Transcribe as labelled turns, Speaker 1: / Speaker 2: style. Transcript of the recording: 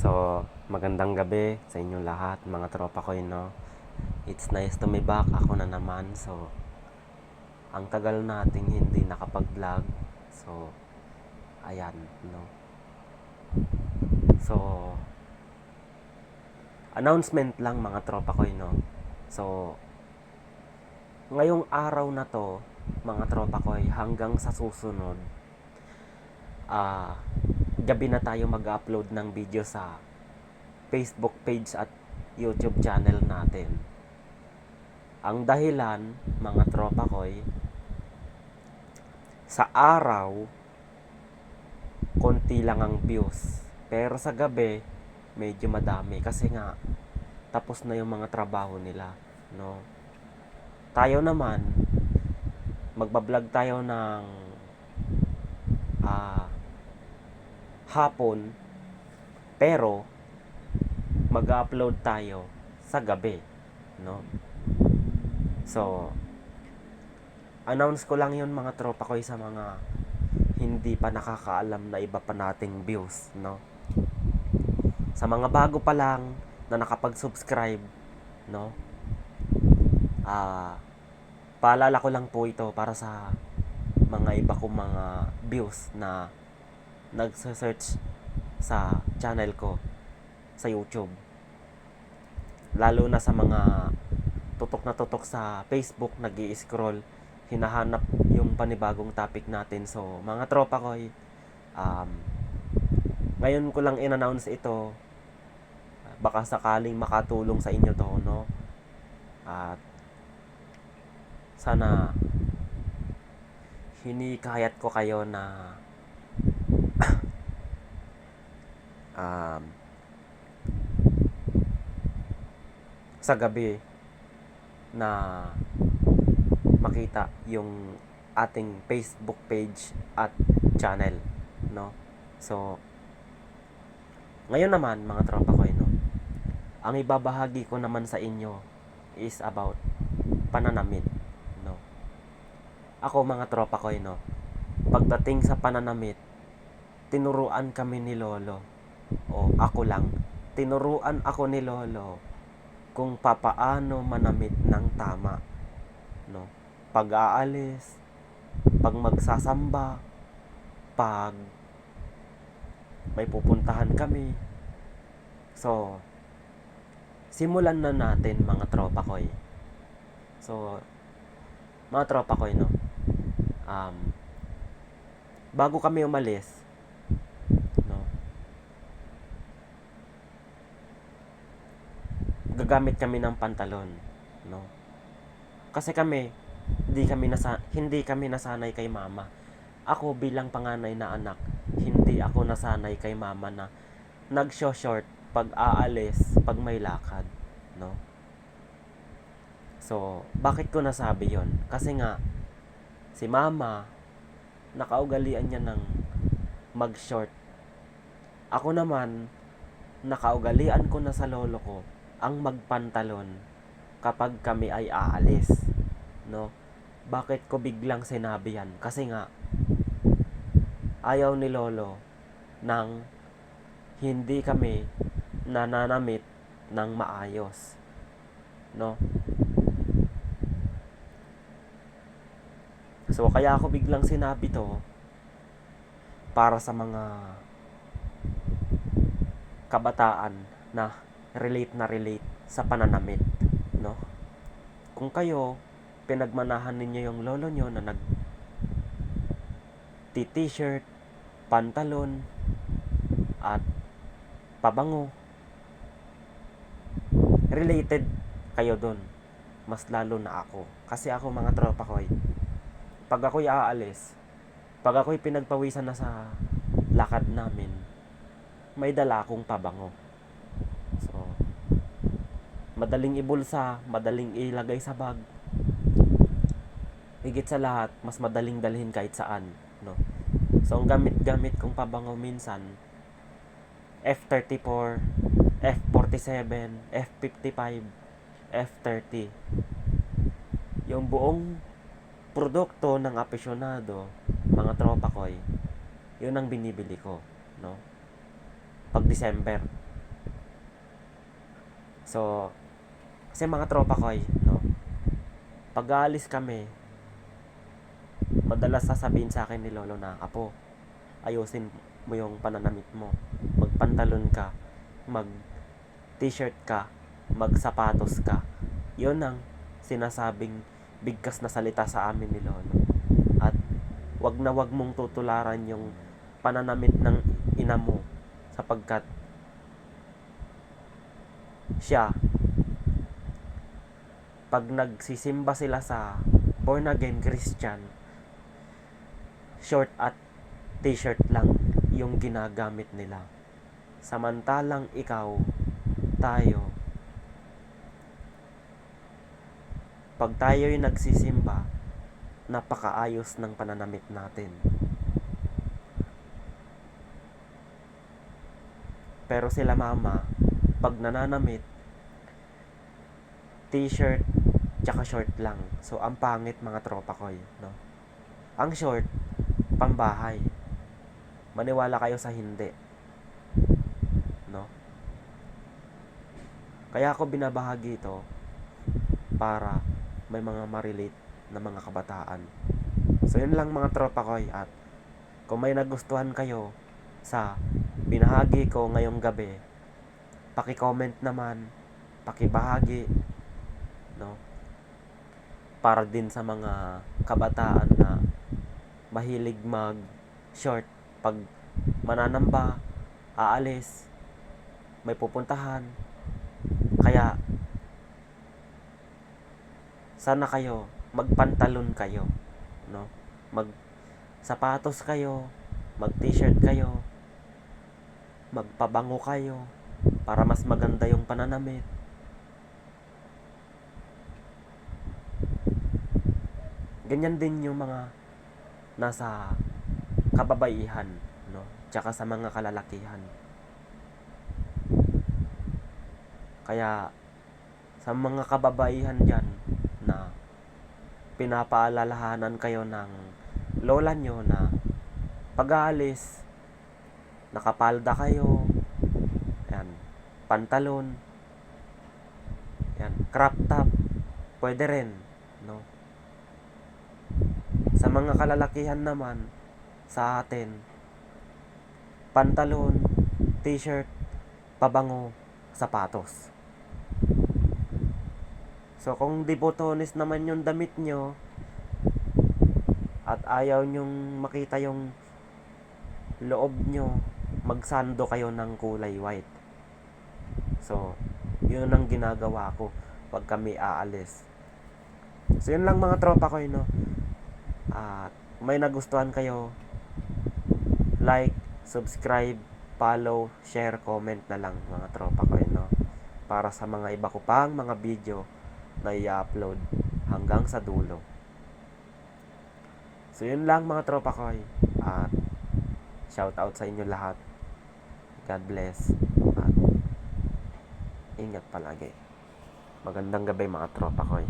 Speaker 1: So, magandang gabi sa inyong lahat, mga tropa ko, no? It's nice to be back. Ako na naman. So, ang tagal nating hindi nakapag-vlog. So, ayan, no? So, announcement lang mga tropa ko, no? So, ngayong araw na to, mga tropa ko, hanggang sa susunod, gabi na tayo mag-upload ng video sa Facebook page at YouTube channel natin. Ang dahilan, mga tropa ko, sa araw, konti lang ang views. Pero sa gabi, medyo madami. Kasi nga, tapos na yung mga trabaho nila. No? Tayo naman, magbablog tayo ng hapon. Pero, mag-upload tayo sa gabi. No? So, announce ko lang yun mga tropa ko sa mga hindi pa nakakaalam na iba pa nating views, no? Sa mga bago pa lang na nakapag-subscribe, no? Paalala ko lang po ito para sa mga iba kong mga views na nagse-search sa channel ko sa YouTube. Lalo na sa mga tutok na tutok sa Facebook, nag-i-scroll, hinahanap yung panibagong topic natin. So, mga tropa ko, ngayon ko lang in-announce ito. Baka sakaling makatulong sa inyo to, no? At sana hinikayat ko kayo na sa gabi na makita yung ating Facebook page at channel, no? So, ngayon naman mga tropa ko, no? Ang ibabahagi ko naman sa inyo is about pananamit, no? Ako mga tropa ko, no? Pagdating sa pananamit, tinuruan kami ni Lolo. O ako lang, tinuruan ako ni Lolo kung papaano manamit ng tama, no? Pag-aalis, pag magsasamba, pag may pupuntahan kami. So, simulan na natin mga tropa ko. So, mga tropa ko, no? Bago kami umalis, no? Gagamit kami ng pantalon, no? Kasi kami, hindi kami nasanay kay mama. Ako bilang panganay na anak, hindi ako nasanay kay mama na nag-short pag aalis, pag may lakad, no? So, bakit ko nasabi yon? Kasi nga, si mama, nakaugalian niya ng mag-short. Ako naman, nakaugalian ko na sa lolo ko ang magpantalon kapag kami ay aalis, no? Bakit ko biglang sinabi yan? Kasi nga, ayaw ni lolo nang hindi kami nananamit ng maayos, no? So, kaya ako biglang sinabi to para sa mga kabataan na relate sa pananamit, no? Kung kayo, pinagmanahan ninyo yung lolo nyo na t-shirt, pantalon, at pabango, related kayo dun. Mas lalo na ako. Kasi ako mga tropa ko, pag ako'y aalis, pag ako'y pinagpawisan na sa lakad namin, may dala akong pabango. So, madaling ibulsa, madaling ilagay sa bag. Higit sa lahat, mas madaling dalhin kahit saan, no? So, ang gamit kong pabango minsan, F34, F47, F55, F30. Yung buong produkto ng apesyonado, mga tropa ko, yun ang binibili ko, no? Pag December. So, kasi mga tropa ko no, pag aalis kami, madalas sasabihin sa akin ni Lolo na, Apo, ayusin mo yung pananamit mo. Magpantalon ka, mag t-shirt ka, magsapatos ka. Yun ang sinasabing bigkas na salita sa amin ni Lolo. At wag na wag mong tutularan yung pananamit ng ina mo sapagkat siya, pag nagsisimba sila sa born again Christian, short at t-shirt lang yung ginagamit nila. Samantalang ikaw, tayo, pag tayo'y nagsisimba, napakaayos ng pananamit natin. Pero sila mama, pag nananamit, t-shirt tsaka short lang. So ang pangit mga tropa ko, no? Ang short, pambahay. Maniwala kayo sa hindi, no? Kaya ako binabahagi ito para may mga ma-relate na mga kabataan. So yun lang mga tropa ko, at kung may nagustuhan kayo sa binahagi ko ngayong gabi, paki-comment naman, paki-bahagi, no? Para din sa mga kabataan na mahilig mag short pag mananamba, aalis, may pupuntahan. Kaya sana kayo magpantalon kayo, no? Mag sapatos kayo, mag t-shirt kayo, magpabango kayo para mas maganda yung pananamit. Ganyan din yung mga nasa kababaihan, no? Tsaka sa mga kalalakihan. Kaya sa mga kababaihan dyan na pinapaalalahanan kayo ng lola nyo na pag-aalis, nakapalda kayo, yan, pantalon, yan, crop top, pwede rin, no? Sa mga kalalakihan naman, sa atin, pantalon, t-shirt, pabango, sapatos. So kung di botones naman yung damit nyo at ayaw nyong makita yung loob nyo, magsando kayo ng kulay white. So yun ang ginagawa ko pag kami aalis. So yun lang mga tropa ko, no? At may nagustuhan kayo, like, subscribe, follow, share, comment na lang mga tropa ko, no? Para sa mga iba ko pang mga video na i-upload hanggang sa dulo. So yun lang mga tropa ko, at shout out sa inyo lahat. God bless, at ingat palagi. Magandang gabi mga tropa ko.